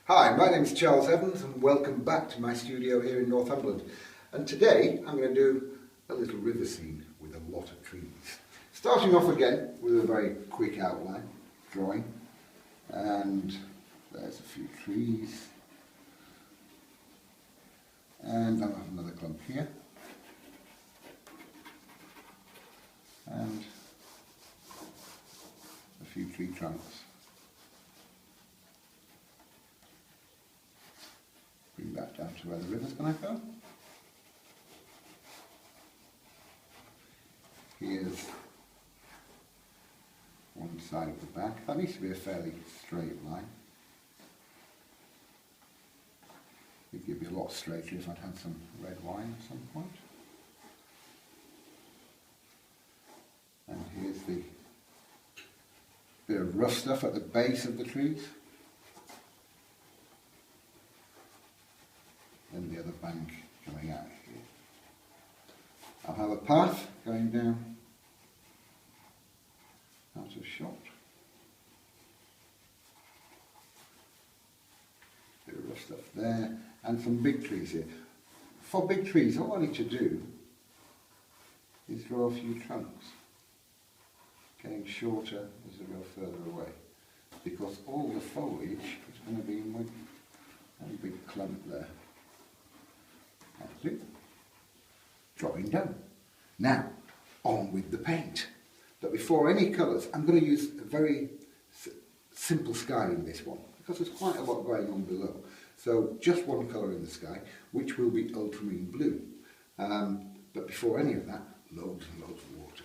Hi, my name is Charles Evans and welcome back to my studio here in Northumberland. And today I'm going to do a little river scene with a lot of trees. Starting off again with a very quick outline, drawing. And there's a few trees. And I'll have another clump here. And a few tree trunks. Bring that down to where the river's going to go. Here's one side of the back. That needs to be a fairly straight line. It'd be a lot straighter if I'd had some red wine at some point. And here's the bit of rough stuff at the base of the trees. And the other bank coming out here. I'll have a path going down out of shot. Bit of rough stuff there, and some big trees here. For big trees, all I need to do is draw a few trunks, getting shorter as I go further away, because all the foliage is going to be in one big clump there. That's it. Drawing done. Now, on with the paint. But before any colours, I'm going to use a very simple sky in this one, because there's quite a lot going on below. So just one colour in the sky, which will be ultramarine blue. But before any of that, loads and loads of water.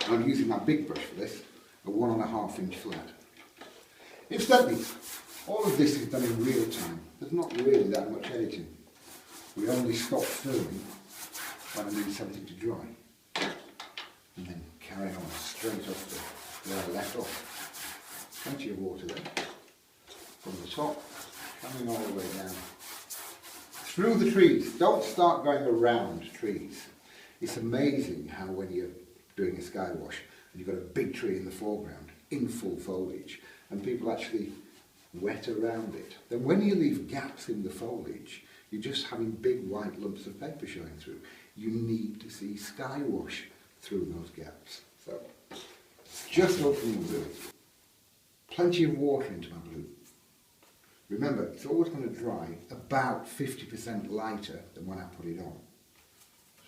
And I'm using my big brush for this, a 1.5 inch flat. Incidentally, all of this is done in real time. There's not really that much editing. We only stop filming when I need something to dry. And then carry on straight off to where I left off. Plenty of water there. From the top, coming all the way down. Through the trees. Don't start going around trees. It's amazing how when you're doing a sky wash and you've got a big tree in the foreground, in full foliage, and people actually wet around it. Then when you leave gaps in the foliage, you're just having big white lumps of paper showing through. You need to see sky wash through those gaps. So, just opening blue. Plenty of water into my blue. Remember, it's always going to dry about 50% lighter than when I put it on.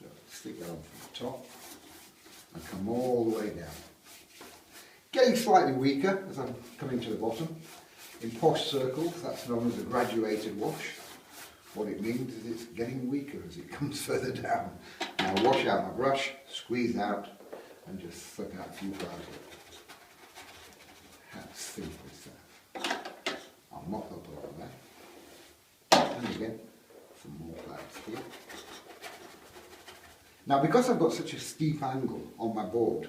So, stick that on from the top and come all the way down. Getting slightly weaker as I'm coming to the bottom. In posh circles, that's known as a graduated wash. What it means is it's getting weaker as it comes further down. Now wash out my brush, squeeze out, and just suck out a few clouds of it. How simple is that? I'll mop up a lot of that. And again, some more clouds here. Now because I've got such a steep angle on my board,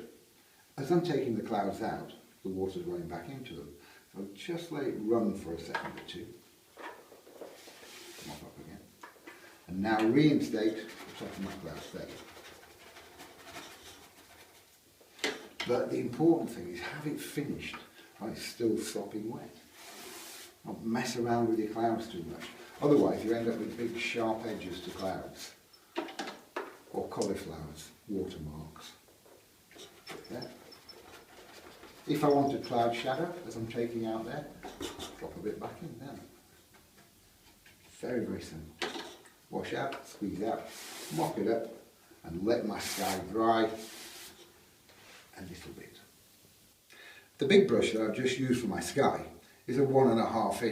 as I'm taking the clouds out, the water's running back into them. So just let it run for a second or two. Mop up again. And now reinstate the top of my clouds there. But the important thing is have it finished while it's still sopping wet. Don't mess around with your clouds too much. Otherwise you end up with big sharp edges to clouds. Or cauliflowers, watermarks. There. If I want a cloud shadow, as I'm taking out there, drop a bit back in there. Very, very simple. Wash out, squeeze out, mop it up, and let my sky dry a little bit. The big brush that I've just used for my sky is a 1.5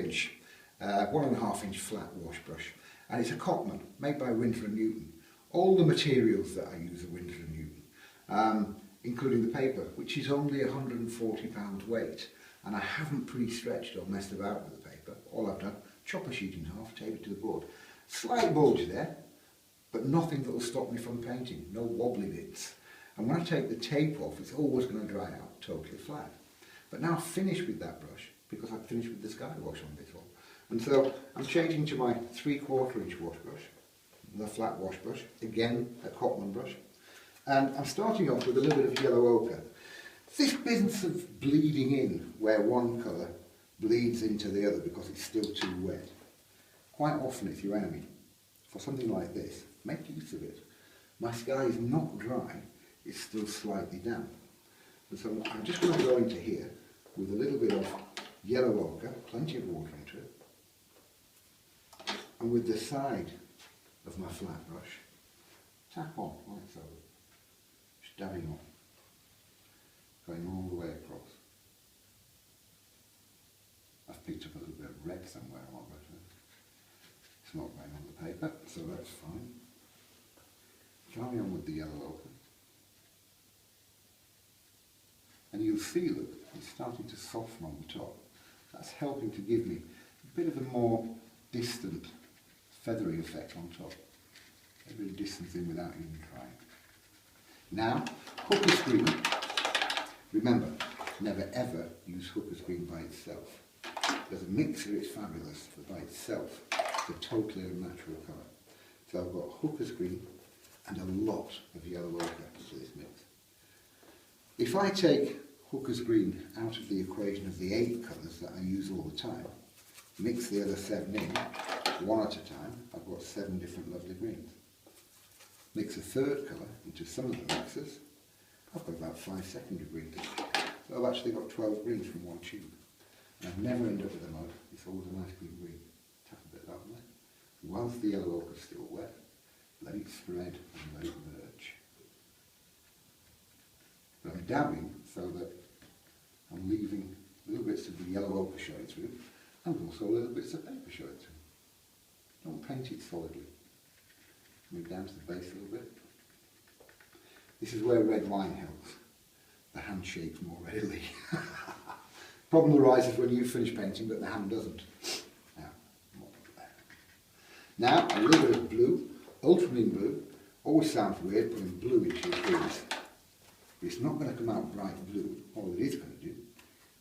inch flat wash brush, and it's a Cotman made by Winsor Newton. All the materials that I use are Winsor Newton, including the paper, which is only £140 weight, and I haven't pre-stretched or messed about with the paper. All I've done, chop a sheet in half, tape it to the board. Slight bulge there, but nothing that will stop me from painting, no wobbly bits. And when I take the tape off, it's always going to dry out totally flat. But now I've finished with that brush, because I've finished with the sky wash on this one. And so I'm changing to my 3/4 inch wash brush, the flat wash brush, again a Cotman brush. And I'm starting off with a little bit of yellow ochre. This business of bleeding in where one colour bleeds into the other because it's still too wet. Quite often it's your enemy. For something like this, make use of it. My sky is not dry, it's still slightly damp. And so I'm just going to go into here with a little bit of yellow ochre, plenty of water into it, and with the side of my flat brush, tap on like so, just dabbing on, going all the way across. I've picked up a little bit of red somewhere on it. It's not going on the paper, so that's fine. Carry on with the yellow ochre. And you'll see that it's starting to soften on the top. That's helping to give me a bit of a more distant, feathery effect on top. A bit of distance in without even trying. Now, hooker's green. Remember, never ever use hooker's green by itself. As a mixer, it's fabulous, but by itself, it's a totally unnatural colour. So I've got hooker's green and a lot of yellow ochre for this mix. If I take hooker's green out of the equation of the 8 colours that I use all the time, mix the other 7 in, one at a time, I've got 7 different lovely greens. Mix a third colour into some of the mixers, I've got about 5 secondary greens. So I've actually got 12 greens from one tube. And I've never ended up with a mud, it's always a nice clean green. Tap a bit that way. Whilst the yellow ochre is still wet, let it spread and let it merge. But I'm dabbing so that I'm leaving little bits of the yellow ochre showing through, and also little bits of paper showing through. Don't paint it solidly. Move down to the base a little bit. This is where red wine helps. The hand shakes more readily. Problem arises when you finish painting, but the hand doesn't. Now, a little bit of blue, ultramarine blue. Always sounds weird putting blue into your greens. It's not going to come out bright blue. All it is going to do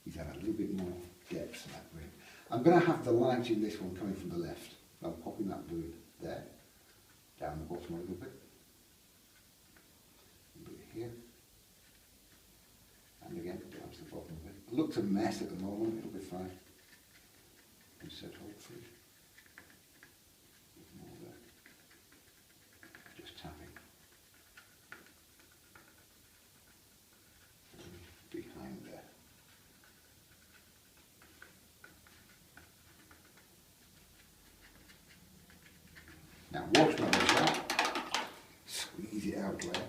is add a little bit more depth to that green. I'm going to have the light in this one coming from the left. I'm popping that blue in there, down the bottom a little bit here, and again down to the bottom of it. It looks a mess at the moment, it'll be fine. Instead, hopefully, with more there. Just tapping. Behind there. Now wash my brush out, squeeze it out there,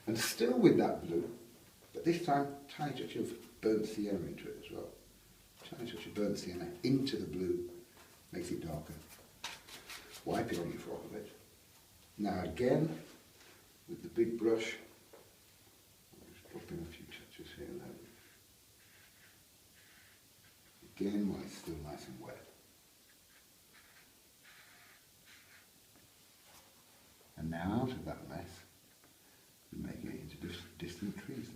and still with that blue, but this time tiny touch of burnt sienna into it as well. Tiny touch of burnt sienna into the blue, makes it darker. Wipe it on your frock a bit. Now again, with the big brush, I'll just drop in a few touches here and there. Again, while it's still nice and wet. And now out of that mess, we're making it into distant trees.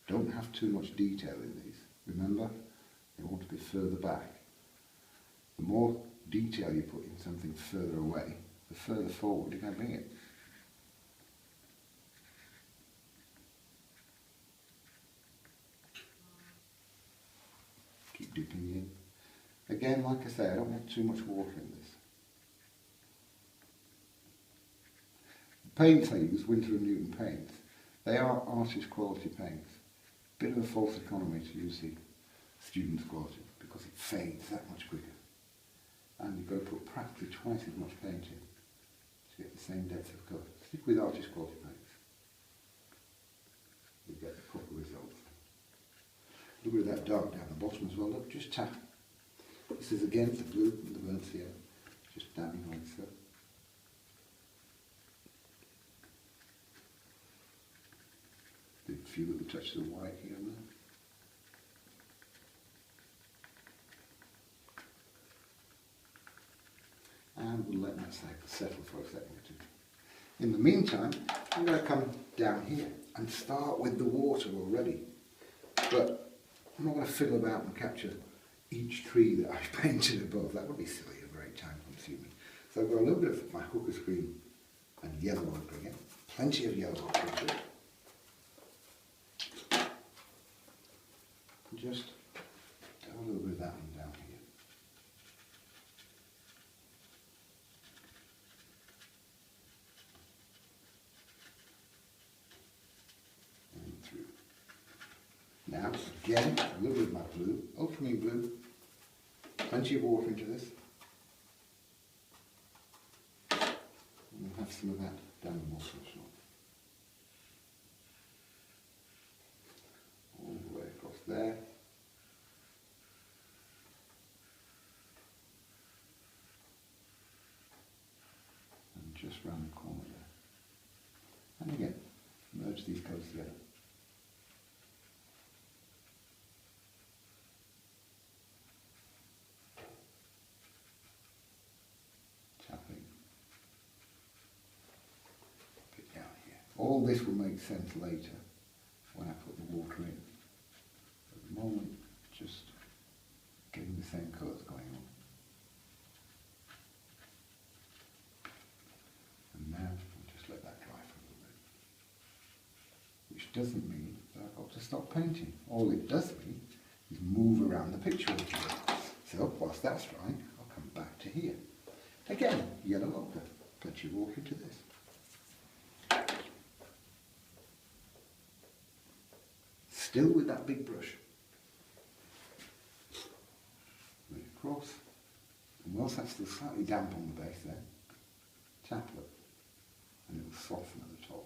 Don't have too much detail in these. Remember, they want to be further back. The more detail you put in something further away, the further forward you're going to bring it. Keep dipping in. Again, like I say, I don't want too much water in this. The paints I use, Winsor Newton paints, they are artist quality paints. Bit of a false economy to use the student's quality because it fades that much quicker. And you've got to put practically twice as much paint in to get the same depth of colour. Stick with artist quality paints. You'll get the proper results. A little bit of that dark down the bottom as well. Look, just tap. This is again the blue and the burnt sienna. Just dabbing like so. A few little touches of white here and there. And we'll let that settle for a second or two. In the meantime, I'm going to come down here and start with the water already. But I'm not going to fiddle about and capture each tree that I've painted above. That would be silly and very time consuming. So I've got a little bit of my hooker's green and yellow ochre again. Plenty of yellow ochre into it. Again, a little bit of my blue, ultramarine blue, plenty of water into this. And we'll have some of that down the water as well. All the way across there. And just round the corner there. And again, merge these colours together. Tapping. Bit down here. All this will make sense later when I put the water in. At the moment, just getting the same colours going on. And now I'll just let that dry for a little bit. Which doesn't mean that I've got to stop painting. All it does mean is move around the picture a little bit. So whilst that's drying, I'll come back to here. Again, yellow ochre. Put your water into this. Still with that big brush. Bring it across. And whilst that's still slightly damp on the base there, tap it. And it will soften at the top.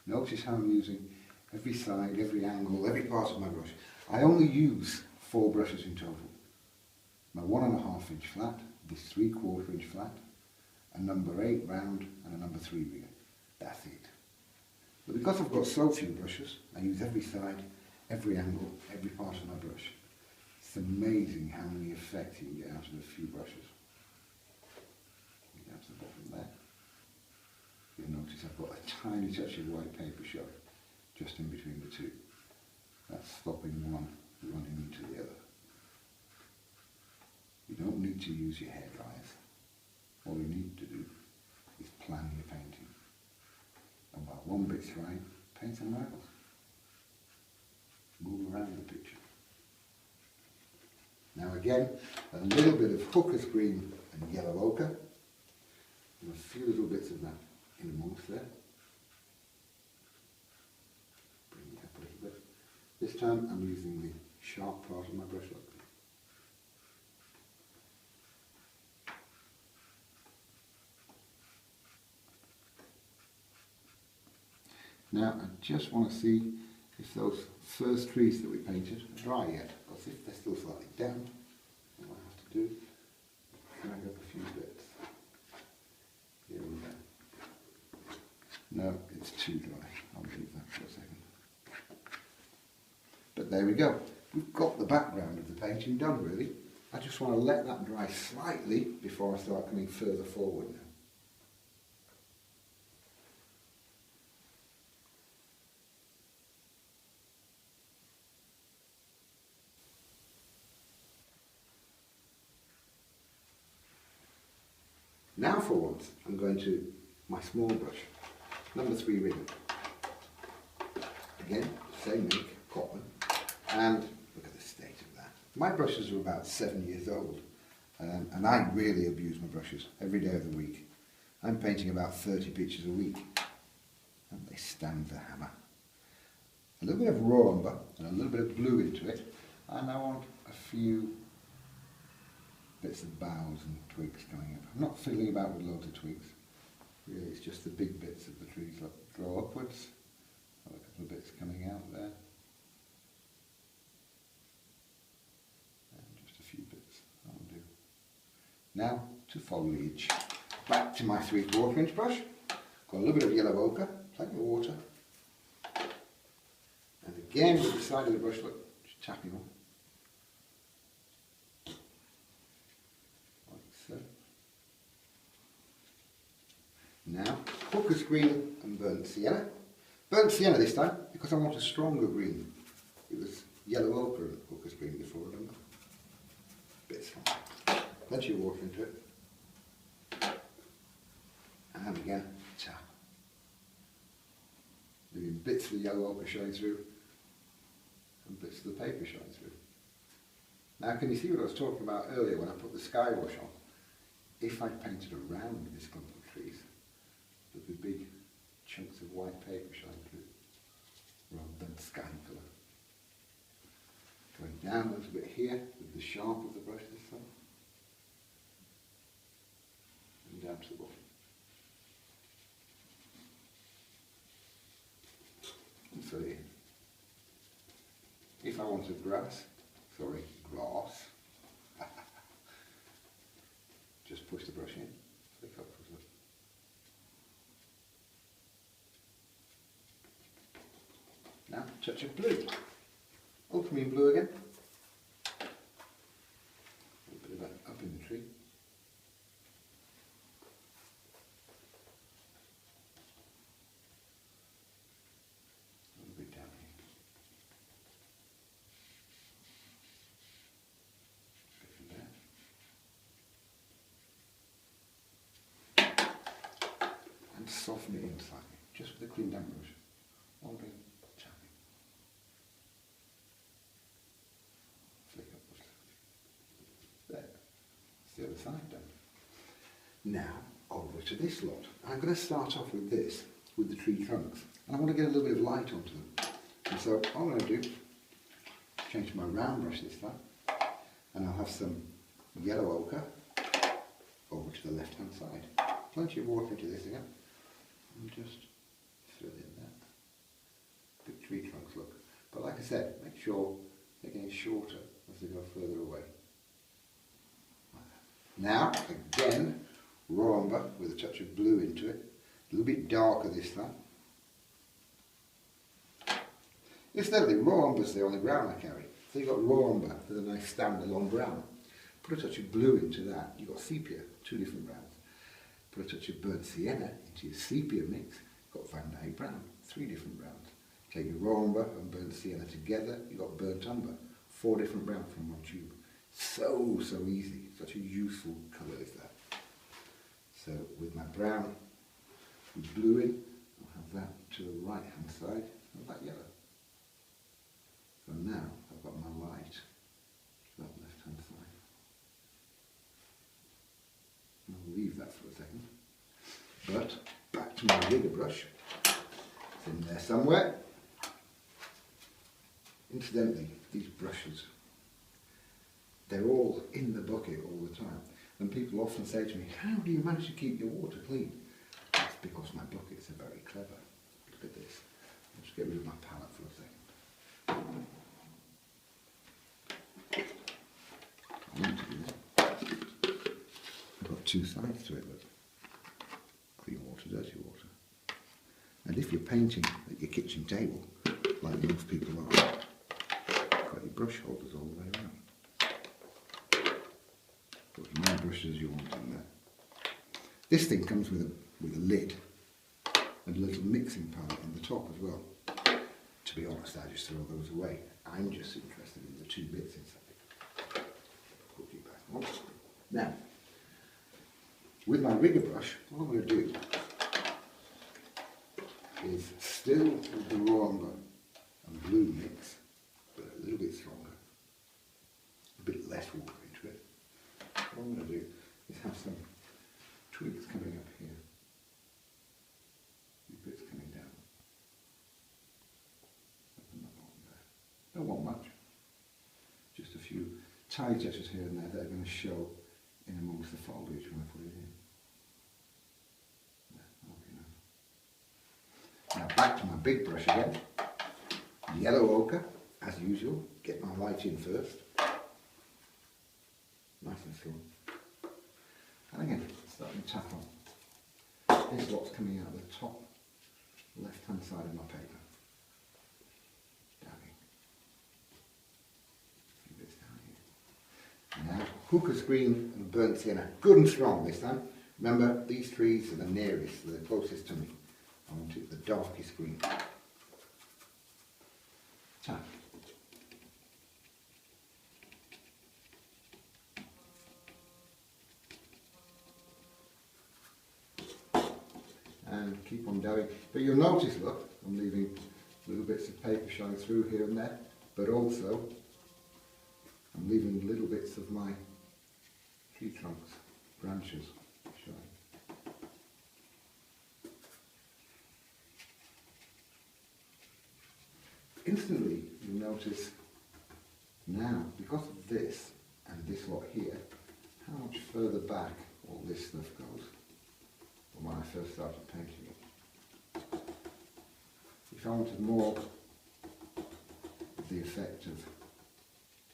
Notice how I'm using every side, every angle, every part of my brush. I only use 4 brushes in total. My 1.5 inch flat, this 3/4 inch flat, a number 8 round and a number 3 rigger. That's it. But because I've got so few brushes, I use every side, every angle, every part of my brush. It's amazing how many effects you can get out of a few brushes. Down to the bottom there. You'll notice I've got a tiny touch of white paper showing just in between the two. That's stopping one running into the other. You don't need to use your hair dryers. All you need to do is plan your painting. And while one bit's drying, paint somewhere else. Move around the picture. Now again, a little bit of hooker's green and yellow ochre. And a few little bits of that in amongst there. Bring it up a little bit. This time I'm using the sharp part of my brush look. Now I just want to see if those first trees that we painted are dry yet, because if they're still slightly damp, what I have to do is drag up a few bits. Here we go. No, it's too dry. I'll leave that for a second. But there we go. We've got the background of the painting done really. I just want to let that dry slightly before I start coming further forward now. Now for once, I'm going to my small brush, number 3 rigger. Again, same make, cotton, and look at the state of that. My brushes are about 7 years old, and I really abuse my brushes every day of the week. I'm painting about 30 pictures a week, and they stand the hammer. A little bit of raw umber and a little bit of blue into it, and I want a few bits of boughs and twigs coming up. I'm not fiddling about with loads of twigs. Really, it's just the big bits of the trees that grow upwards. Got a couple of bits coming out there. And just a few bits. That'll do. Now to foliage. Back to my 3/4 inch brush. Got a little bit of yellow ochre, plenty of water. And again with the side of the brush, look, just tapping on. Now, hooker's green and burnt sienna. Burnt sienna this time because I want a stronger green. It was yellow ochre and hooker's green before, remember? Bit strong. Plenty of water into it. And again, tap. Leaving bits of the yellow ochre showing through and bits of the paper showing through. Now can you see what I was talking about earlier when I put the sky wash on? If I painted around this clump of trees, there'd be big chunks of white paper showing through, rather sky colour. Going down a little bit here with the sharp of the brush this time. And down to the bottom. And fill it in. If I wanted grass, just push the brush in, flick up, push up. Now, touch of blue. Ultramarine blue again. A bit of that up in the tree. A little bit down here. Soften it in slightly, just with a clean damp brush. One big tapping. Flick up, push there. That's the other side done. Now, over to this lot. I'm going to start off with this, with the tree trunks. And I want to get a little bit of light onto them. And so, all I'm going to do, change my round brush this time, and I'll have some yellow ochre over to the left hand side. Plenty of water into this again. And just fill in that. Good tree trunks look. But like I said, make sure they're getting shorter as they go further away. Now, again, raw umber with a touch of blue into it. A little bit darker this time. Incidentally, raw umber's the only brown I carry. So you've got raw umber with a nice standalone brown. Put a touch of blue into that. You've got sepia, 2 different browns. Put a touch of burnt sienna into your sepia mix, got Van Dyke brown, 3 different browns. Take your raw umber and burnt sienna together, you've got burnt umber, 4 different browns from one tube. So easy, such a useful colour is that. So with my brown with blue in, I'll have that to the right hand side of that yellow. So now I've got my light to that left hand side. I'll leave that for a second. But back to my rigger brush. It's in there somewhere. Incidentally, these brushes, they're all in the bucket all the time. And people often say to me, how do you manage to keep your water clean? That's because my buckets are very clever. Look at this. I'll just get rid of my palette for a second. I want to do that. I've got 2 sides to it, look. Clean water, dirty water. And if you're painting at your kitchen table, like most people are, you've got your brush holders all the way around. Put as many brushes as you want in there. This thing comes with a lid and a little mixing palette in the top as well. To be honest, I just throw those away. I'm just interested in the 2 bits inside. Put you back on. Now, with my rigger brush, what I'm going to do is still with the raw umber and blue mix, but a little bit stronger, a bit less water into it. What I'm going to do is have some twigs coming up here, these bits coming down, up in the bottom there. Don't want much, just a few tide touches here and there that are going to show in amongst the foliage when I put it in. Now back to my big brush again, yellow ochre, as usual, get my light in first, nice and strong, and again, starting to tap on. This lot's coming out of the top left hand side of my paper, dabbing, a few bits down here. Now, hooker's green and burnt sienna, good and strong this time. Remember, these trees are the nearest, they're the closest to me. I want it the darkest green. Tap. And keep on dabbing. But you'll notice, look, I'm leaving little bits of paper showing through here and there, but also I'm leaving little bits of my tree trunks, branches showing. instantly you notice now, because of this and this lot here, how much further back all this stuff goes than when I first started painting it. If I wanted more of the effect of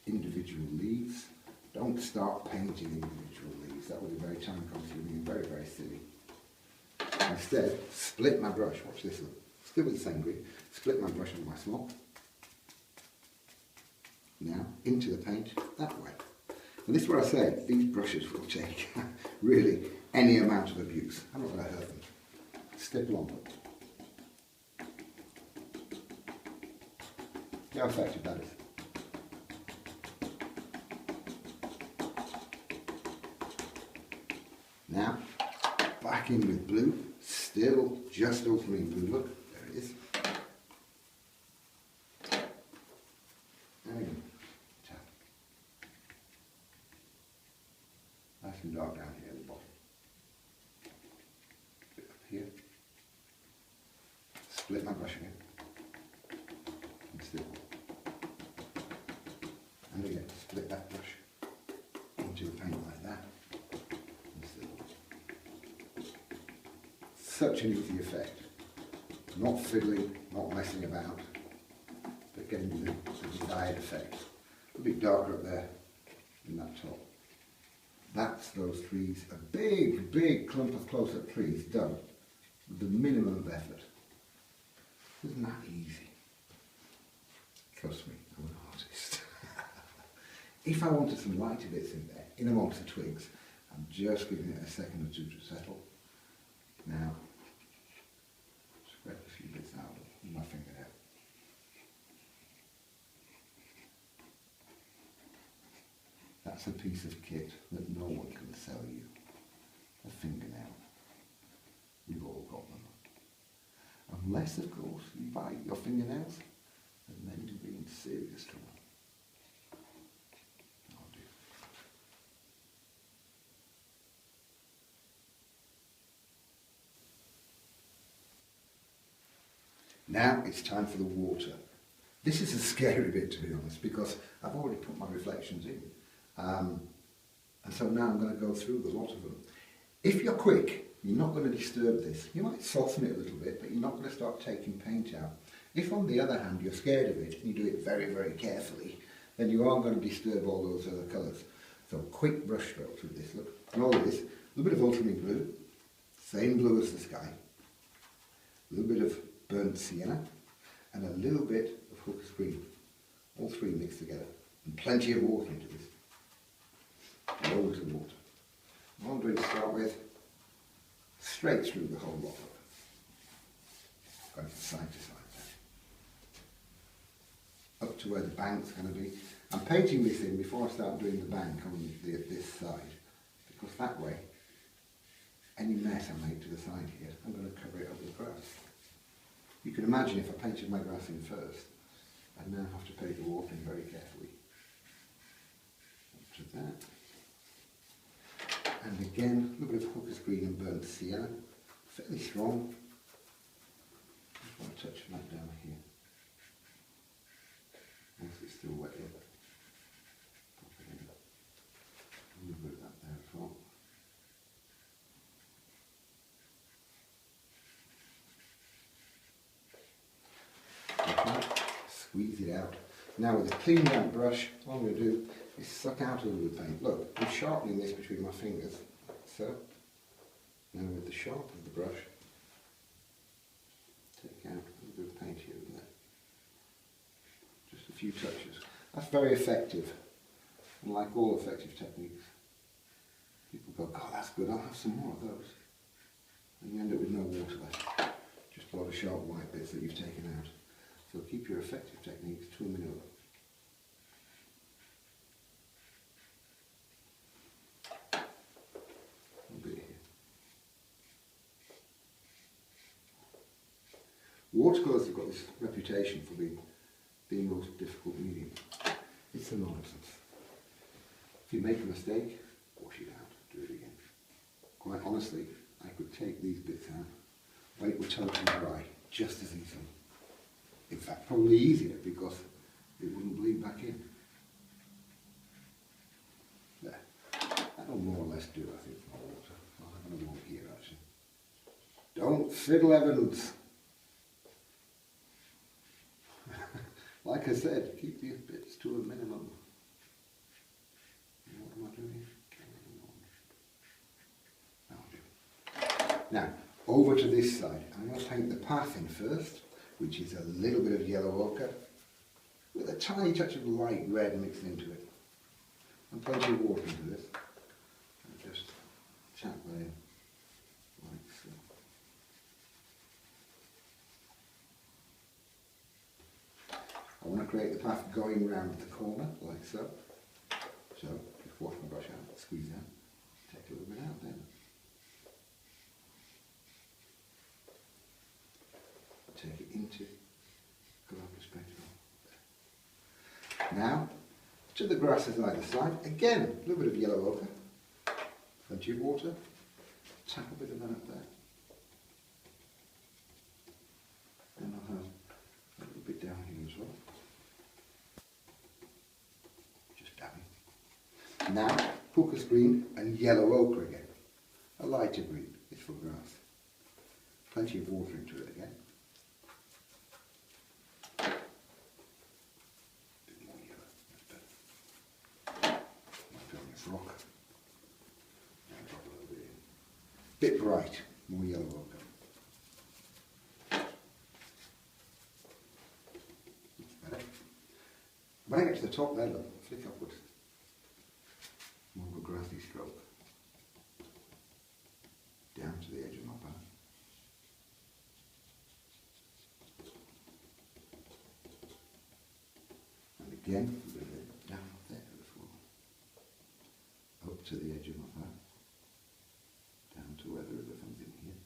individual leaves, don't start painting individual leaves. That would be very time consuming and very, very silly. Instead, split my brush. Watch this one. Still with the same green. Split my brush on my swap. Now, into the paint, that way. And this is where I say, these brushes will take really any amount of abuse. I'm not going to hurt them. Stipple on them. See how effective that is. Now, back in with blue, still just ultramarine blue, look, there it is. There we go. Nice and dark down here at the bottom. Bit up here. Split my brush again. And still. And again, split that brush into the paint like that. Such an easy effect. Not fiddling, not messing about, but getting the desired effect. A bit darker up there in that top. That's those trees, a big, big clump of close-up trees done with the minimum of effort. Isn't that easy? Trust me, I'm an artist. If I wanted some lighter bits in there, in amongst the twigs, I'm just giving it a second or two to settle. Now, spread a few bits out with my fingernail. That's a piece of kit that no one can sell you. A fingernail. We've all got them. Unless, of course, you buy your fingernails, and then you'll be in serious trouble. Oh dear. Now it's time for the water. This is a scary bit, to be honest, because I've already put my reflections in. And so now I'm going to go through the lot of them. If you're quick, you're not going to disturb this. You might soften it a little bit, but you're not going to start taking paint out. If, on the other hand, you're scared of it and you do it very, very carefully, then you are going to disturb all those other colours. So quick brush strokes with this, look. And all it is, a little bit of ultramarine blue, same blue as the sky, a little bit of burnt sienna, and a little bit of hooker's green. All three mixed together. And plenty of water into this. Loads of water. What I'm going to start with, straight through the whole lot of it. Going from side to side there. Up to where the bank's going to be. I'm painting this in before I start doing the bank on this side, because that way, any mess I make to the side here, I'm going to cover it up with grass. You can imagine if I painted my grass in first, I'd now have to paint the water in very carefully. Up to that. And again, a little bit of hooker's green and burnt sienna, fairly strong. Just want to touch that down here. Once it's still wet here. Pop it in. A little bit of that there as well. Okay. Squeeze it out. Now with a clean damp brush, all I'm going to do is suck out a little bit of paint. Look, I'm sharpening this between my fingers, like so. Now with the sharp of the brush, take out a little bit of paint here and there. Just a few touches. That's very effective. And like all effective techniques, people go, God, that's good, I'll have some more of those. And you end up with no water left. Just a lot of sharp white bits that you've taken out. So keep your effective techniques to a minimum. Watercolours have got this reputation for being the most difficult medium. It's a nonsense. If you make a mistake, wash it out, do it again. Quite honestly, I could take these bits out when it were totally dry, just as easily. In fact, probably easier because it wouldn't bleed back in. There. That'll more or less do, I think, for water. I'll have another one here, actually. Don't fiddle, Evans. Like I said, keep these bits to a minimum. What am I doing? Now, over to this side. I'm going to paint the path in first, which is a little bit of yellow ochre with a tiny touch of light red mixed into it. And plenty of water into this. And just tap that in like so. I want to create the path going round the corner, like so. So, just wash my brush out, squeeze out, take a little bit out then. Take it into glove perspective. Now, to the grasses either side, again, a little bit of yellow ochre, plenty of water, tap a bit of that up there. And I'll have a little bit down here as well. Just dabbing. Now, Hooker's green and yellow ochre again. A lighter green, it's for grass. Plenty of water into it again. Rock. And drop a little bit in. Bit bright, more yellow ochre. That's better. When I get to the top there, look, flick upwards. More of a grassy stroke. Down to the edge of my path. And again, a little bit down there as well. Up to the edge of my path, down to where the river comes in here,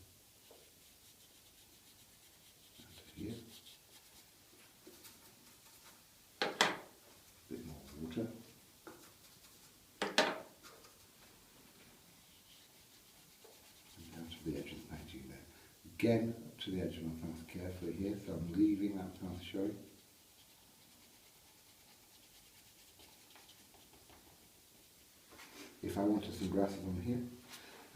down to here, a bit more water, and down to the edge of the painting there. Again, up to the edge of my path carefully here, so I'm leaving that path showing. If I wanted some grasses on here,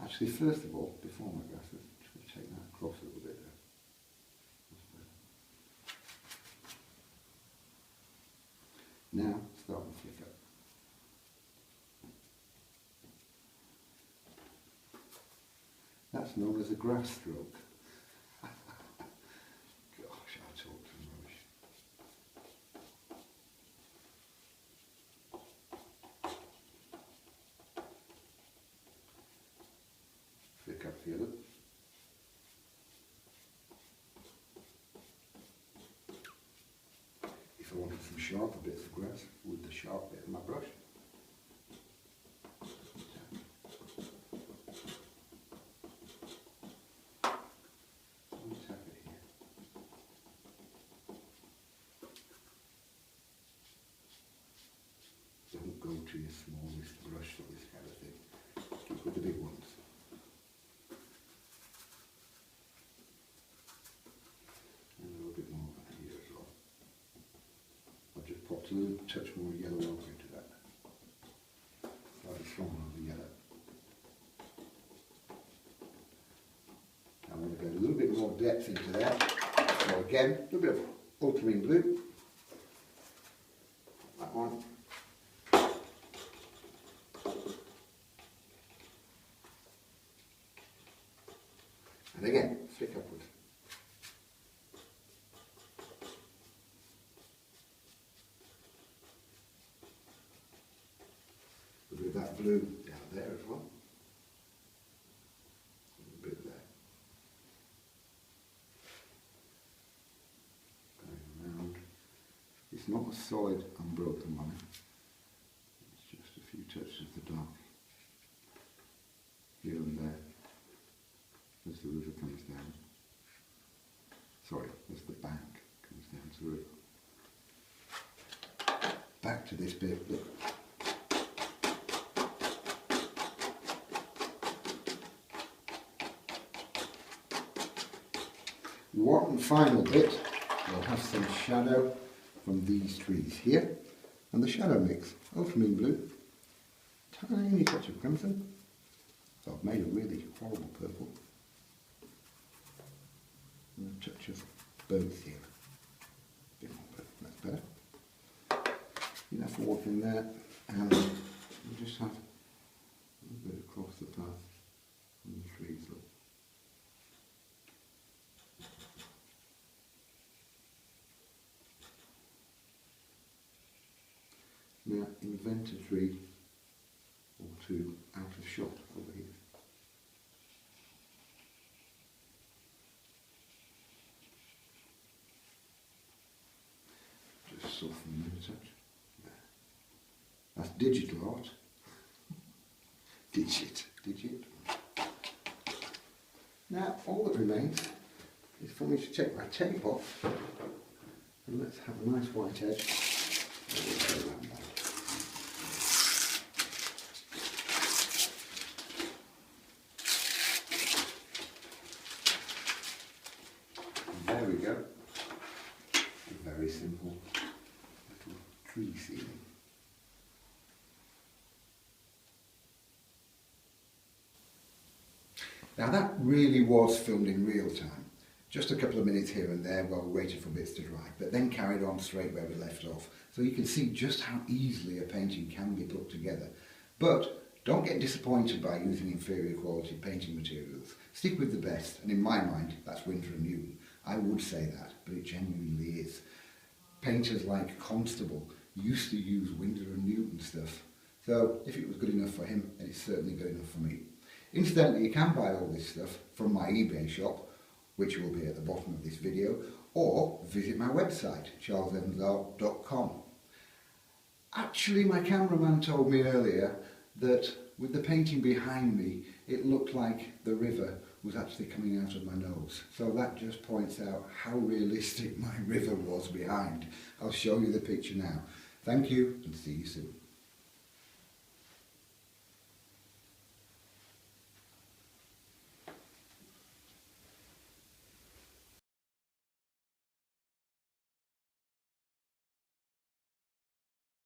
actually first of all, before my grasses, I'm just going to take that across a little bit there. Now, start and flick up. That's known as a grass stroke. Gosh, I talk too much. Flick up the other. If I wanted some sharper bits of grass, with the sharp bit of my brush. Tap it here. Don't go to your smallest brush for this kind of thing. Keep with the big ones. Popped a little touch more yellow ochre into that. Slightly stronger on the yellow. I'm going to go a little bit more depth into that. So again, a little bit of ultramarine blue. That one. And again, flick upwards. With that blue down there as well. A little bit there. Going around. It's not a solid unbroken line. It's just a few touches of the dark. Here and there. As the river comes down. Sorry, as the bank comes down to the river. Back to this bit. Look. One final bit we'll have some shadow from these trees here. And the shadow mix, ultramarine blue, tiny touch of crimson. So I've made a really horrible purple. And a touch of both here. A bit more purple, that's better. Enough water in there, and we'll just have a little bit across the path on the trees. Look. Now invent a tree or two out of shot over here. Just soften it a touch. There. That's digital art. Digit. Now all that remains is for me to take my tape off, and let's have a nice white edge. There we go. A very simple little tree ceiling. Now that really was filmed in real time. Just a couple of minutes here and there while we waited for bits to dry, but then carried on straight where we left off. So you can see just how easily a painting can be put together. But don't get disappointed by using inferior quality painting materials. Stick with the best, and in my mind, that's Winsor Newton. I would say that, but it genuinely is. Painters like Constable used to use Winsor Newton stuff. So if it was good enough for him, then it's certainly good enough for me. Incidentally, you can buy all this stuff from my eBay shop, which will be at the bottom of this video, or visit my website, charlesevans.com. Actually, my cameraman told me earlier that with the painting behind me, it looked like the river was actually coming out of my nose. So that just points out how realistic my river was behind. I'll show you the picture now. Thank you, and see you soon.